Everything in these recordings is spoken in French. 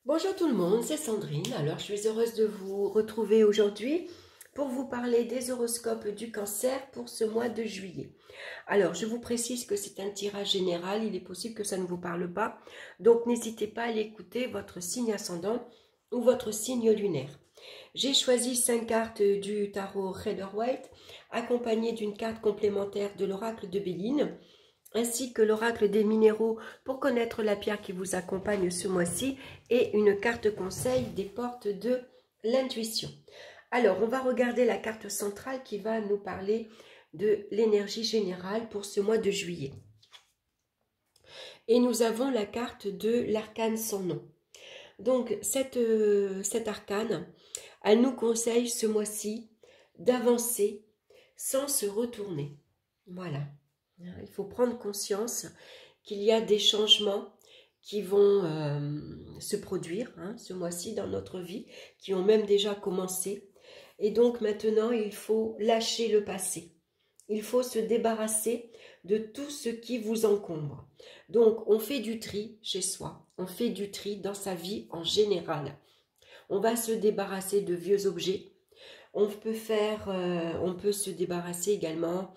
Bonjour tout le monde, c'est Sandrine. Alors, je suis heureuse de vous retrouver aujourd'hui pour vous parler des horoscopes du Cancer pour ce mois de juillet. Alors, je vous précise que c'est un tirage général, il est possible que ça ne vous parle pas. Donc, n'hésitez pas à l'écouter, votre signe ascendant ou votre signe lunaire. J'ai choisi 5 cartes du tarot Rider-Waite, accompagnées d'une carte complémentaire de l'oracle de Béline, ainsi que l'oracle des minéraux pour connaître la pierre qui vous accompagne ce mois-ci et une carte conseil des portes de l'intuition. Alors, on va regarder la carte centrale qui va nous parler de l'énergie générale pour ce mois de juillet. Et nous avons la carte de l'arcane sans nom. Donc, cette arcane, elle nous conseille ce mois-ci d'avancer sans se retourner. Voilà. Il faut prendre conscience qu'il y a des changements qui vont se produire ce mois-ci dans notre vie, qui ont même déjà commencé. Et donc maintenant, il faut lâcher le passé. Il faut se débarrasser de tout ce qui vous encombre. Donc, on fait du tri chez soi. On fait du tri dans sa vie en général. On va se débarrasser de vieux objets. On peut se débarrasser également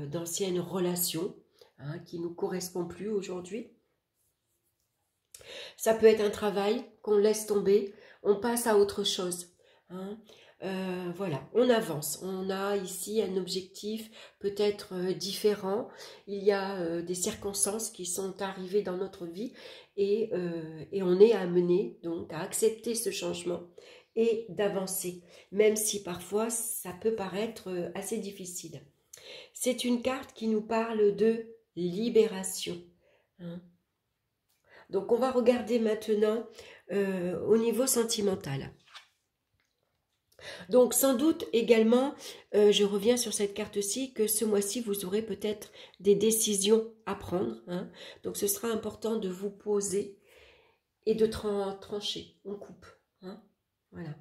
d'anciennes relations qui ne nous correspondent plus aujourd'hui. Ça peut être un travail qu'on laisse tomber, on passe à autre chose. Voilà, on avance. On a ici un objectif peut-être différent. Il y a des circonstances qui sont arrivées dans notre vie et on est amené donc à accepter ce changement et d'avancer, même si parfois ça peut paraître assez difficile. C'est une carte qui nous parle de libération. Donc on va regarder maintenant au niveau sentimental. Donc sans doute également, je reviens sur cette carte-ci, que ce mois-ci vous aurez peut-être des décisions à prendre. Donc ce sera important de vous poser et de trancher. On coupe. Voilà.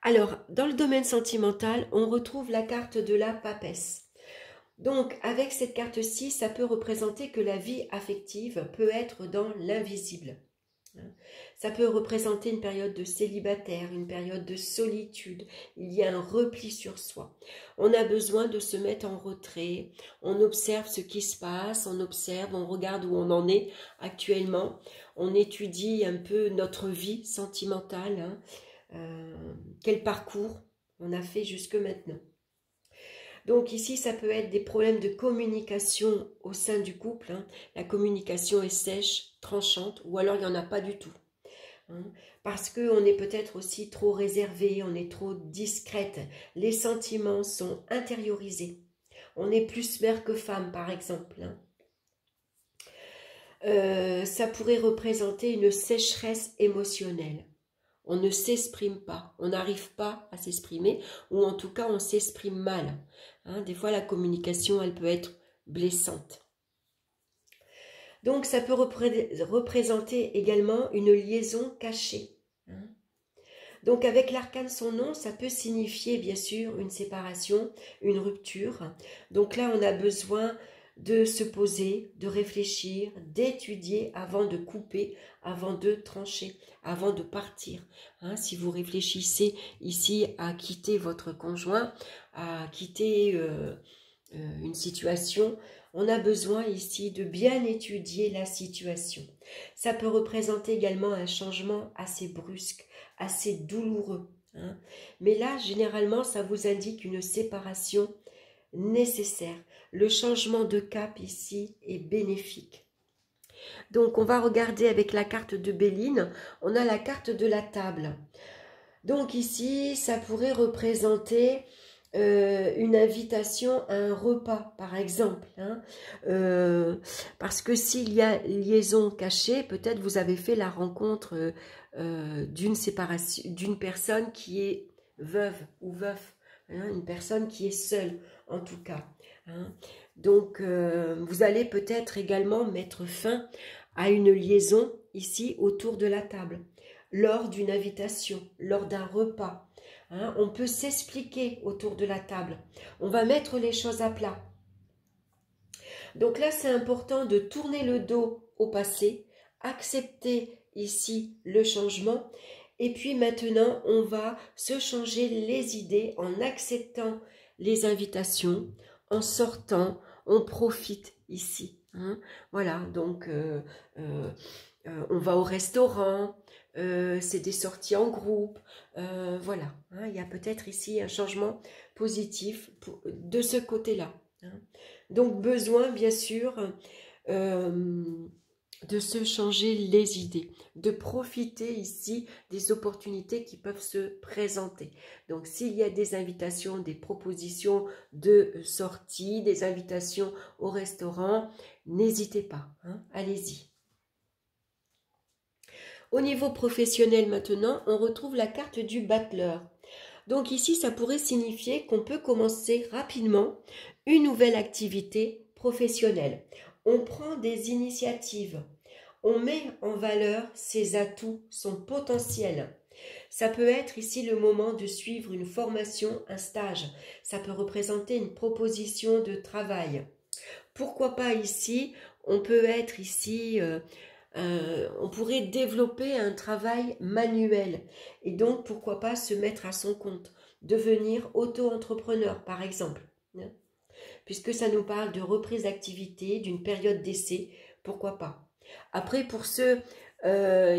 Alors, dans le domaine sentimental, on retrouve la carte de la papesse. Donc, avec cette carte-ci, ça peut représenter que la vie affective peut être dans l'invisible. Ça peut représenter une période de célibataire, une période de solitude. Il y a un repli sur soi. On a besoin de se mettre en retrait. On observe ce qui se passe, on observe, on regarde où on en est actuellement. On étudie un peu notre vie sentimentale. Quel parcours on a fait jusque maintenant. Donc ici, ça peut être des problèmes de communication au sein du couple. La communication est sèche, tranchante, ou alors il n'y en a pas du tout. Parce qu'on est peut-être aussi trop réservé, on est trop discrète. Les sentiments sont intériorisés. On est plus mère que femme, par exemple. Ça pourrait représenter une sécheresse émotionnelle. On ne s'exprime pas, on n'arrive pas à s'exprimer, ou en tout cas on s'exprime mal. Des fois la communication elle peut être blessante. Donc ça peut représenter également une liaison cachée. Donc avec l'arcane son nom, ça peut signifier bien sûr une séparation, une rupture. Donc là on a besoin de se poser, de réfléchir, d'étudier avant de couper, avant de trancher, avant de partir. Si vous réfléchissez ici à quitter votre conjoint, à quitter une situation, on a besoin ici de bien étudier la situation. Ça peut représenter également un changement assez brusque, assez douloureux. Mais là, généralement, ça vous indique une séparation nécessaire. Le changement de cap ici est bénéfique. Donc, on va regarder avec la carte de Béline. On a la carte de la table. Donc ici, ça pourrait représenter une invitation à un repas, par exemple. Parce que s'il y a liaison cachée, peut-être vous avez fait la rencontre d'une personne qui est veuve ou veuf. Une personne qui est seule, en tout cas. Donc, vous allez peut-être également mettre fin à une liaison ici autour de la table, lors d'une invitation, lors d'un repas. On peut s'expliquer autour de la table. On va mettre les choses à plat. Donc là, c'est important de tourner le dos au passé, accepter ici le changement. Et puis maintenant, on va se changer les idées en acceptant les invitations, en sortant, on profite ici. Hein. Voilà, donc on va au restaurant, c'est des sorties en groupe, voilà. Hein, il y a peut-être ici un changement positif de ce côté-là. Hein. Donc besoin, bien sûr, de se changer les idées, de profiter ici des opportunités qui peuvent se présenter. Donc s'il y a des invitations, des propositions de sortie, des invitations au restaurant, n'hésitez pas, hein, allez-y. Au niveau professionnel maintenant, on retrouve la carte du battleur. Donc ici, ça pourrait signifier qu'on peut commencer rapidement une nouvelle activité professionnelle. On prend des initiatives, on met en valeur ses atouts, son potentiel. Ça peut être ici le moment de suivre une formation, un stage. Ça peut représenter une proposition de travail. Pourquoi pas ici, on peut être ici... on pourrait développer un travail manuel et donc pourquoi pas se mettre à son compte, devenir auto-entrepreneur par exemple, hein, puisque ça nous parle de reprise d'activité, d'une période d'essai, pourquoi pas. Après pour ceux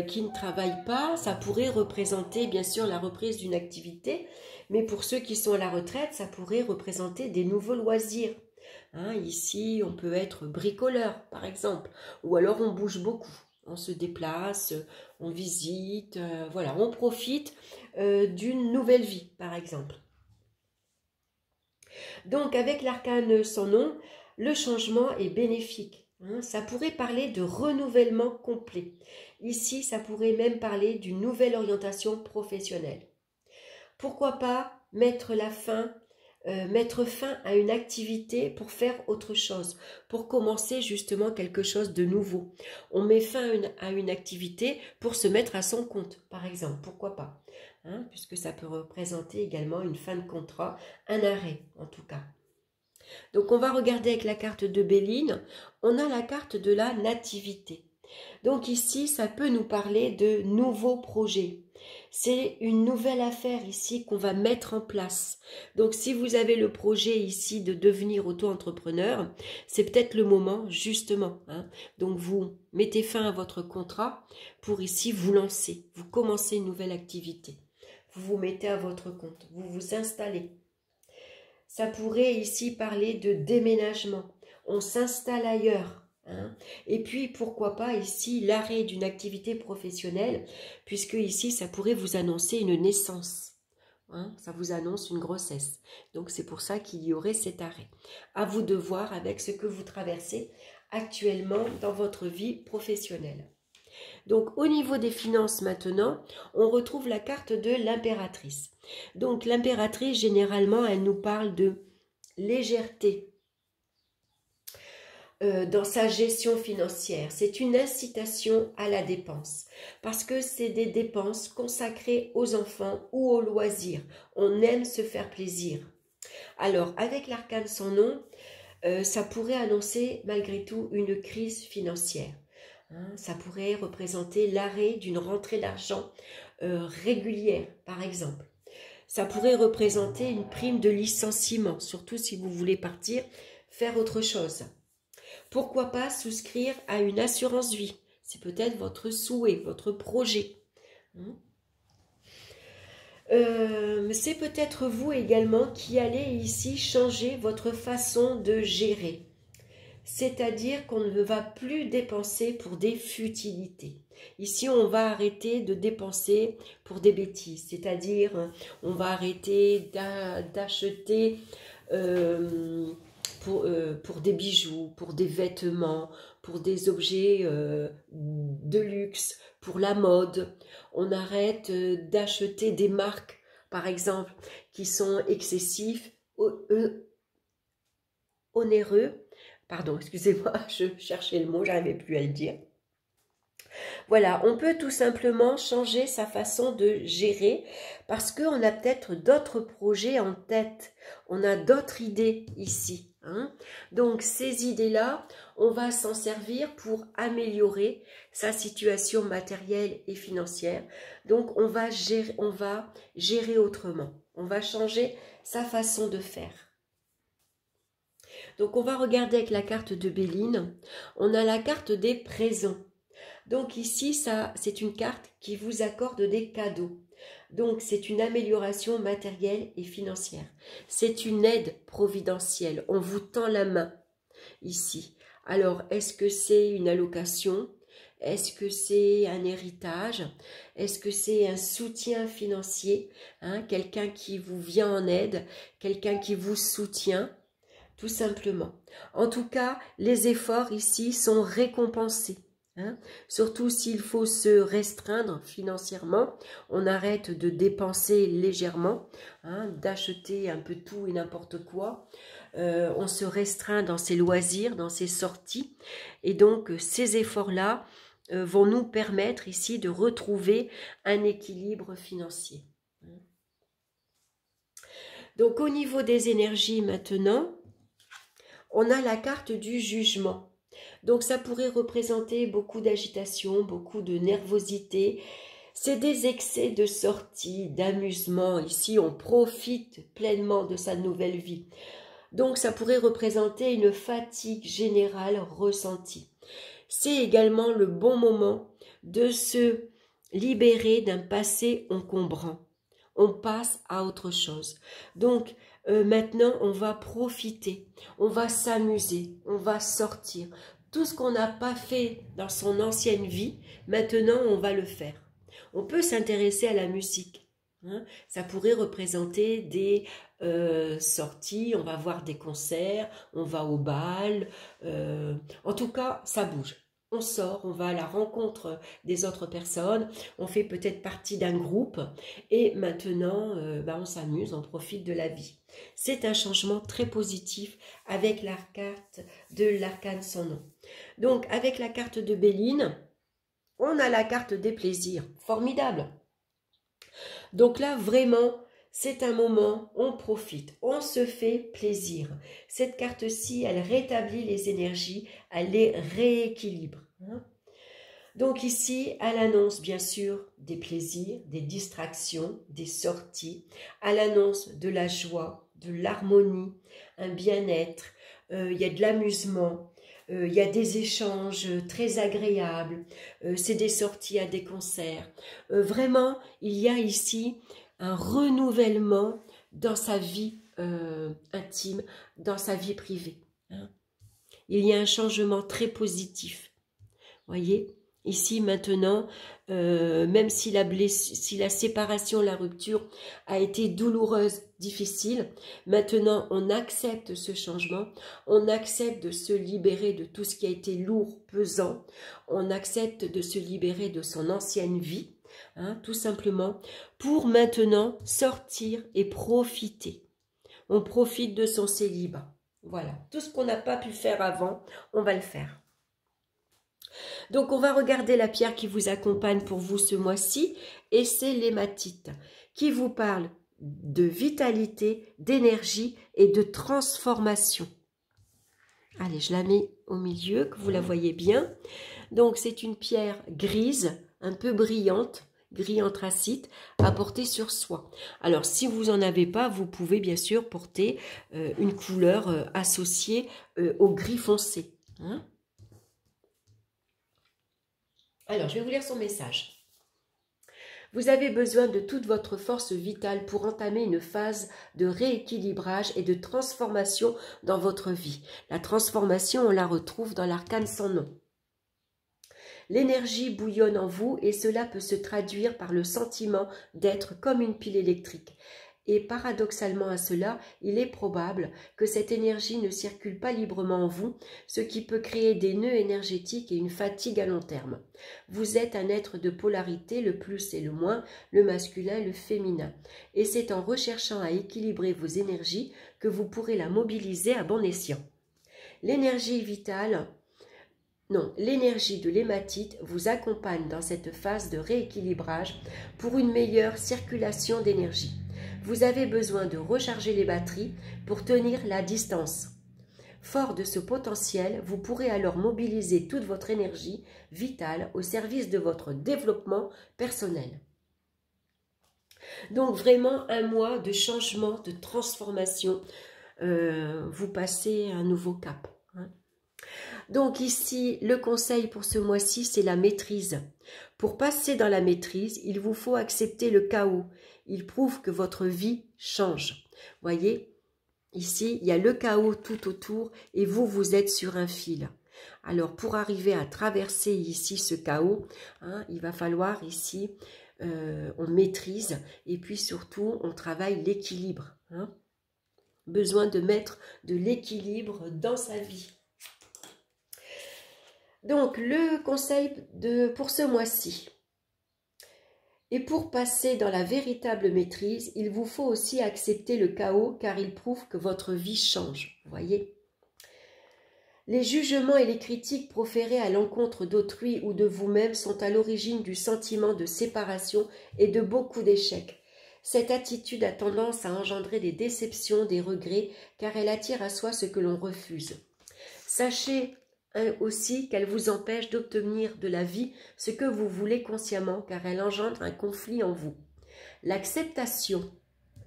qui ne travaillent pas, ça pourrait représenter bien sûr la reprise d'une activité, mais pour ceux qui sont à la retraite, ça pourrait représenter des nouveaux loisirs. Hein, ici, on peut être bricoleur, par exemple, ou alors on bouge beaucoup, on se déplace, on visite, voilà, on profite d'une nouvelle vie, par exemple. Donc, avec l'arcane sans nom, le changement est bénéfique. Hein, ça pourrait parler de renouvellement complet. Ici, ça pourrait même parler d'une nouvelle orientation professionnelle. Pourquoi pas mettre fin à une activité pour faire autre chose, pour commencer justement quelque chose de nouveau. On met fin à une activité pour se mettre à son compte, par exemple, pourquoi pas, hein, puisque ça peut représenter également une fin de contrat, un arrêt en tout cas. Donc on va regarder avec la carte de Béline, on a la carte de la nativité. Donc ici, ça peut nous parler de nouveaux projets. C'est une nouvelle affaire ici qu'on va mettre en place. Donc si vous avez le projet ici de devenir auto-entrepreneur, c'est peut-être le moment justement. Hein. Donc vous mettez fin à votre contrat pour ici vous lancer. Vous commencez une nouvelle activité. Vous vous mettez à votre compte. Vous vous installez. Ça pourrait ici parler de déménagement. On s'installe ailleurs. Hein. Et puis, pourquoi pas ici l'arrêt d'une activité professionnelle, puisque ici, ça pourrait vous annoncer une naissance. Hein, ça vous annonce une grossesse. Donc, c'est pour ça qu'il y aurait cet arrêt. À vous de voir avec ce que vous traversez actuellement dans votre vie professionnelle. Donc, au niveau des finances maintenant, on retrouve la carte de l'impératrice. Donc, l'impératrice, généralement, elle nous parle de légèreté dans sa gestion financière. C'est une incitation à la dépense parce que c'est des dépenses consacrées aux enfants ou aux loisirs. On aime se faire plaisir. Alors, avec l'arcane sans nom, ça pourrait annoncer malgré tout une crise financière. Hein, ça pourrait représenter l'arrêt d'une rentrée d'argent régulière, par exemple. Ça pourrait représenter une prime de licenciement, surtout si vous voulez partir faire autre chose. Pourquoi pas souscrire à une assurance vie? C'est peut-être votre souhait, votre projet. C'est peut-être vous également qui allez ici changer votre façon de gérer. C'est-à-dire qu'on ne va plus dépenser pour des futilités. Ici, on va arrêter de dépenser pour des bêtises. C'est-à-dire, on va arrêter d'acheter... pour des bijoux, pour des vêtements, pour des objets de luxe, pour la mode. On arrête d'acheter des marques, par exemple, qui sont excessifs, onéreux. Pardon, excusez-moi, je cherchais le mot, j'arrivais plus à le dire. Voilà, on peut tout simplement changer sa façon de gérer parce qu'on a peut-être d'autres projets en tête. On a d'autres idées ici. Hein. Donc ces idées-là, on va s'en servir pour améliorer sa situation matérielle et financière. Donc on va gérer autrement. On va changer sa façon de faire. Donc on va regarder avec la carte de Béline. On a la carte des présents. Donc ici, c'est une carte qui vous accorde des cadeaux. Donc c'est une amélioration matérielle et financière. C'est une aide providentielle. On vous tend la main ici. Alors, est-ce que c'est une allocation? Est-ce que c'est un héritage? Est-ce que c'est un soutien financier? Quelqu'un qui vous vient en aide? Quelqu'un qui vous soutient? Tout simplement. En tout cas, les efforts ici sont récompensés. Surtout s'il faut se restreindre financièrement, on arrête de dépenser légèrement, d'acheter un peu tout et n'importe quoi. On se restreint dans ses loisirs, dans ses sorties. Et donc, ces efforts-là vont nous permettre ici de retrouver un équilibre financier. Donc, au niveau des énergies maintenant, on a la carte du jugement. Donc, ça pourrait représenter beaucoup d'agitation, beaucoup de nervosité. C'est des excès de sortie, d'amusement. Ici, on profite pleinement de sa nouvelle vie. Donc, ça pourrait représenter une fatigue générale ressentie. C'est également le bon moment de se libérer d'un passé encombrant. On passe à autre chose. Donc, maintenant, on va profiter, on va s'amuser, on va sortir. Tout ce qu'on n'a pas fait dans son ancienne vie, maintenant, on va le faire. On peut s'intéresser à la musique. Ça pourrait représenter des sorties, on va voir des concerts, on va au bal. En tout cas, ça bouge. On sort, on va à la rencontre des autres personnes, on fait peut-être partie d'un groupe et maintenant on s'amuse, on profite de la vie. C'est un changement très positif avec la carte de l'arcane sans nom. Donc avec la carte de Béline, on a la carte des plaisirs. Formidable. Donc là vraiment, c'est un moment, on profite, on se fait plaisir. Cette carte-ci, elle rétablit les énergies, elle les rééquilibre. Donc ici, elle annonce bien sûr des plaisirs, des distractions, des sorties. Elle annonce de la joie, de l'harmonie, un bien-être. Il y a de l'amusement. Il y a des échanges très agréables. C'est des sorties à des concerts. Vraiment, il y a ici un renouvellement dans sa vie intime, dans sa vie privée. Il y a un changement très positif. Voyez, ici maintenant, même si la séparation, la rupture a été douloureuse, difficile, maintenant on accepte ce changement, on accepte de se libérer de tout ce qui a été lourd, pesant, on accepte de se libérer de son ancienne vie, tout simplement, pour maintenant sortir et profiter. On profite de son célibat. Voilà, tout ce qu'on n'a pas pu faire avant, on va le faire. Donc, on va regarder la pierre qui vous accompagne pour vous ce mois-ci, et c'est l'hématite, qui vous parle de vitalité, d'énergie et de transformation. Allez, je la mets au milieu, que vous la voyez bien. Donc, c'est une pierre grise, un peu brillante, gris anthracite, à porter sur soi. Alors, si vous n'en avez pas, vous pouvez bien sûr porter une couleur associée au gris foncé. Alors, je vais vous lire son message. Vous avez besoin de toute votre force vitale pour entamer une phase de rééquilibrage et de transformation dans votre vie. La transformation, on la retrouve dans l'arcane sans nom. L'énergie bouillonne en vous et cela peut se traduire par le sentiment d'être comme une pile électrique. Et paradoxalement à cela, il est probable que cette énergie ne circule pas librement en vous, ce qui peut créer des nœuds énergétiques et une fatigue à long terme. Vous êtes un être de polarité, le plus et le moins, le masculin et le féminin. Et c'est en recherchant à équilibrer vos énergies que vous pourrez la mobiliser à bon escient. L'énergie vitale... l'énergie de l'hématite vous accompagne dans cette phase de rééquilibrage pour une meilleure circulation d'énergie. Vous avez besoin de recharger les batteries pour tenir la distance. Fort de ce potentiel, vous pourrez alors mobiliser toute votre énergie vitale au service de votre développement personnel. Donc vraiment un mois de changement, de transformation, vous passez un nouveau cap. Hein. Donc ici, le conseil pour ce mois-ci, c'est la maîtrise. Pour passer dans la maîtrise, il vous faut accepter le chaos. Il prouve que votre vie change. Voyez, ici, il y a le chaos tout autour et vous, vous êtes sur un fil. Alors, pour arriver à traverser ici ce chaos, hein, il va falloir ici, on maîtrise et puis surtout, on travaille l'équilibre. Hein. Besoin de mettre de l'équilibre dans sa vie. Donc, le conseil pour ce mois-ci. Et pour passer dans la véritable maîtrise, il vous faut aussi accepter le chaos car il prouve que votre vie change. Vous voyez ? Les jugements et les critiques proférés à l'encontre d'autrui ou de vous-même sont à l'origine du sentiment de séparation et de beaucoup d'échecs. Cette attitude a tendance à engendrer des déceptions, des regrets, car elle attire à soi ce que l'on refuse. Sachez aussi qu'elle vous empêche d'obtenir de la vie ce que vous voulez consciemment, car elle engendre un conflit en vous. L'acceptation,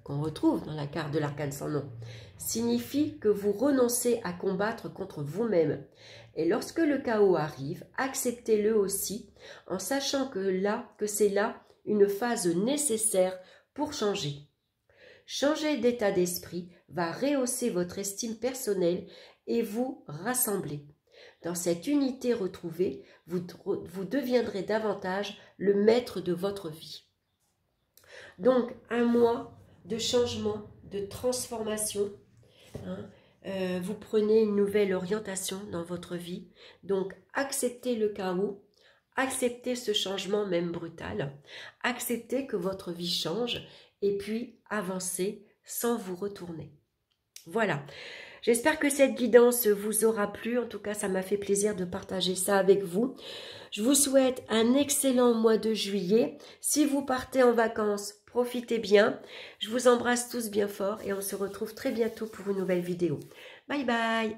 qu'on retrouve dans la carte de l'arcane sans nom, signifie que vous renoncez à combattre contre vous-même. Et lorsque le chaos arrive, acceptez-le aussi, en sachant que c'est là une phase nécessaire pour changer. Changer d'état d'esprit va rehausser votre estime personnelle et vous rassembler. Dans cette unité retrouvée, vous deviendrez davantage le maître de votre vie. Donc, un mois de changement, de transformation. Hein, vous prenez une nouvelle orientation dans votre vie. Donc, acceptez le chaos, acceptez ce changement même brutal, acceptez que votre vie change et puis avancez sans vous retourner. Voilà. J'espère que cette guidance vous aura plu. En tout cas, ça m'a fait plaisir de partager ça avec vous. Je vous souhaite un excellent mois de juillet. Si vous partez en vacances, profitez bien. Je vous embrasse tous bien fort et on se retrouve très bientôt pour une nouvelle vidéo. Bye bye!